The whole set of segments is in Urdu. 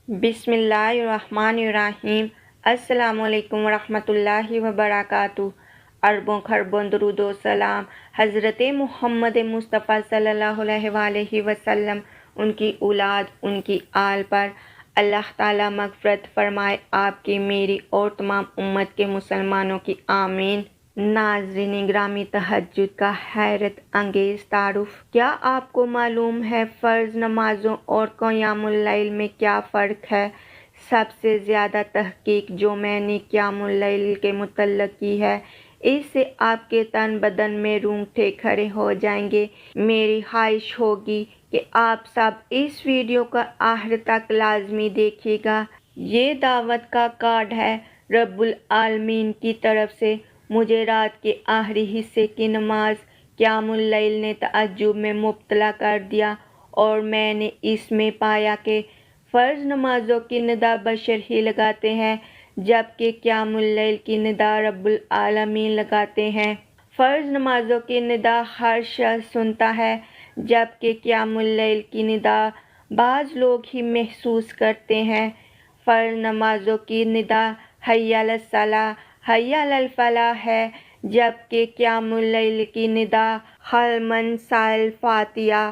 بسم اللہ الرحمن الرحیم۔ السلام علیکم ورحمۃ اللہ وبرکاتہ۔ اربوں خربوں درود و سلام حضرت محمد مصطفیٰ صلی اللہ علیہ وآلہ وسلم، ان کی اولاد، ان کی آل پر اللہ تعالیٰ مغفرت فرمائے، آپ کی، میری اور تمام امت کے مسلمانوں کی، آمین۔ ناظرین گرامی، تہجد کا حیرت انگیز تعارف۔ کیا آپ کو معلوم ہے فرض نمازوں اور قیام اللیل میں کیا فرق ہے؟ سب سے زیادہ تحقیق جو میں نے قیام اللیل کے متعلق کی ہے، اس سے آپ کے تن بدن میں رونگٹے کھڑے ہو جائیں گے۔ میری خواہش ہوگی کہ آپ سب اس ویڈیو کا آخر تک لازمی دیکھیے گا۔ یہ دعوت کا کارڈ ہے رب العالمین کی طرف سے۔ مجھے رات کے آخری حصے کی نماز قیام اللیل نے تعجب میں مبتلا کر دیا، اور میں نے اس میں پایا کہ فرض نمازوں کی ندا بشر ہی لگاتے ہیں، جبکہ قیام اللیل کی ندا رب العالمین لگاتے ہیں۔ فرض نمازوں کی ندا ہر شخص سنتا ہے، جبکہ قیام اللیل کی ندا بعض لوگ ہی محسوس کرتے ہیں۔ فرض نمازوں کی ندا حی علی الصلاۃ، حی علی الفلاح ہے، جبکہ قیام اللیل کی ندا حل من سائل فاتحہ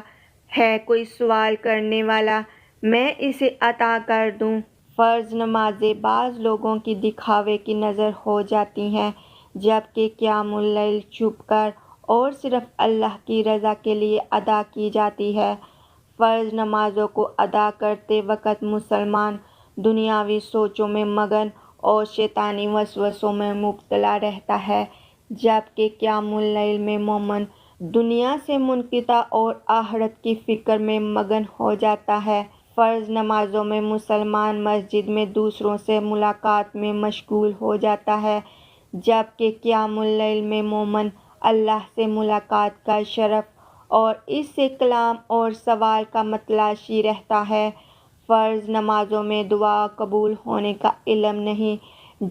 ہے۔ کوئی سوال کرنے والا، میں اسے عطا کر دوں۔ فرض نمازیں بعض لوگوں کی دکھاوے کی نظر ہو جاتی ہیں، جبکہ قیام اللیل چھپ کر اور صرف اللہ کی رضا کے لیے ادا کی جاتی ہے۔ فرض نمازوں کو ادا کرتے وقت مسلمان دنیاوی سوچوں میں مگن اور شیطانی وسوسوں میں مبتلا رہتا ہے، جبکہ قیام اللیل میں مومن دنیا سے منقطع اور آخرت کی فکر میں مگن ہو جاتا ہے۔ فرض نمازوں میں مسلمان مسجد میں دوسروں سے ملاقات میں مشغول ہو جاتا ہے، جبکہ قیام اللیل میں مومن اللہ سے ملاقات کا شرف اور اس سے کلام اور سوال کا متلاشی رہتا ہے۔ فرض نمازوں میں دعا قبول ہونے کا علم نہیں،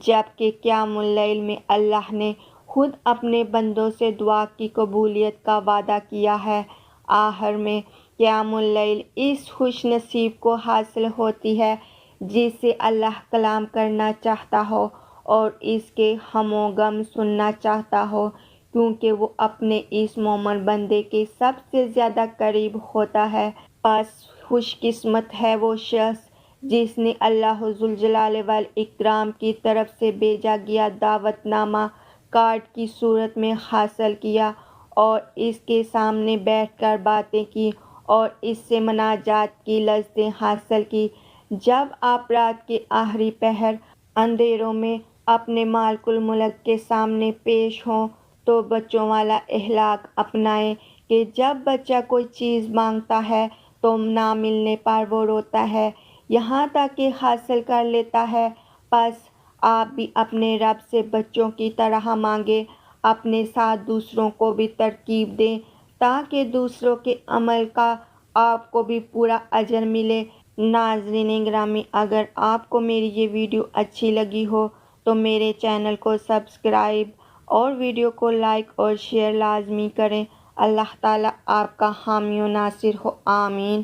جبکہ قیام اللیل میں اللہ نے خود اپنے بندوں سے دعا کی قبولیت کا وعدہ کیا ہے۔ آخر میں قیام اللیل اس خوش نصیب کو حاصل ہوتی ہے جس سے اللہ کلام کرنا چاہتا ہو اور اس کے ہم و غم سننا چاہتا ہو، کیونکہ وہ اپنے اس مومن بندے کے سب سے زیادہ قریب ہوتا ہے۔ پس خوش قسمت ہے وہ شخص جس نے اللہ ذوالجلال والاکرام کی طرف سے بھیجا گیا دعوت نامہ کارڈ کی صورت میں حاصل کیا، اور اس کے سامنے بیٹھ کر باتیں کی اور اس سے مناجات کی لذتیں حاصل کی۔ جب آپ رات کے آخری پہر اندھیروں میں اپنے مالک الملک کے سامنے پیش ہوں تو بچوں والا اخلاق اپنائیں کہ جب بچہ کوئی چیز مانگتا ہے تو نہ ملنے پر وہ روتا ہے، یہاں تک کہ حاصل کر لیتا ہے۔ پس آپ بھی اپنے رب سے بچوں کی طرح مانگیں، اپنے ساتھ دوسروں کو بھی ترغیب دیں تاکہ دوسروں کے عمل کا آپ کو بھی پورا اجر ملے۔ ناظرین گرامی، اگر آپ کو میری یہ ویڈیو اچھی لگی ہو تو میرے چینل کو سبسکرائب اور ویڈیو کو لائک اور شیئر لازمی کریں۔ اللہ تعالیٰ آپ کا حامی و ناصر ہو، آمین۔